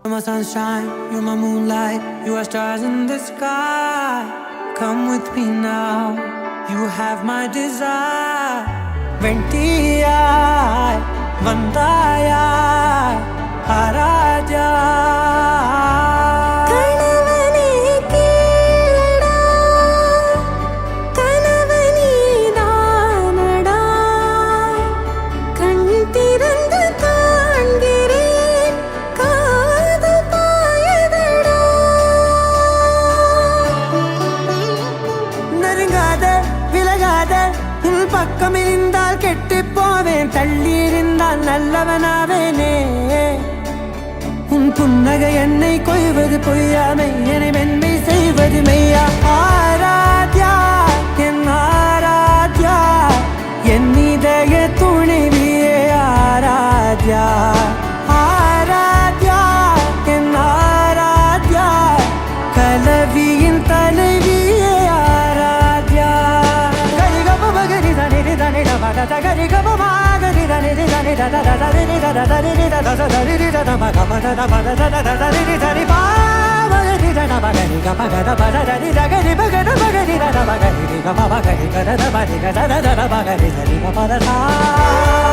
You're my sunshine, you're my moonlight, you are stars in the sky. Come with me now, you have my desire. Ventiyai, vandaya, araja. பக்கம் இருந்தால் கெட்டு போவேன், தள்ளி இருந்தால் நல்லவனாவேனே. உன் புன்னகை என்னை கொய்வது பொய்யாமை, என்னை மென்மை செய்வது மெய்யா. ஆராத்யா என் ஆராத்யா, என் இதய துணைவியே ஆராத்யா. ஆராத்யா என் Aradhya, கலவியின் தலைவியே Aradhya. Gari gama ma gari da ni da ni da da da da ni da da da ni da da da da ni da da ma ga ma da da ma da da da da ni da ni ba ma ni da da ma ga ni ga ma ga da ba da da ni da ga ni ba ga da ba ga ni da da ma ga ni ga ma ba ga ni ga da da ba ni ga da da da ma ga ni da ni ga ma da da.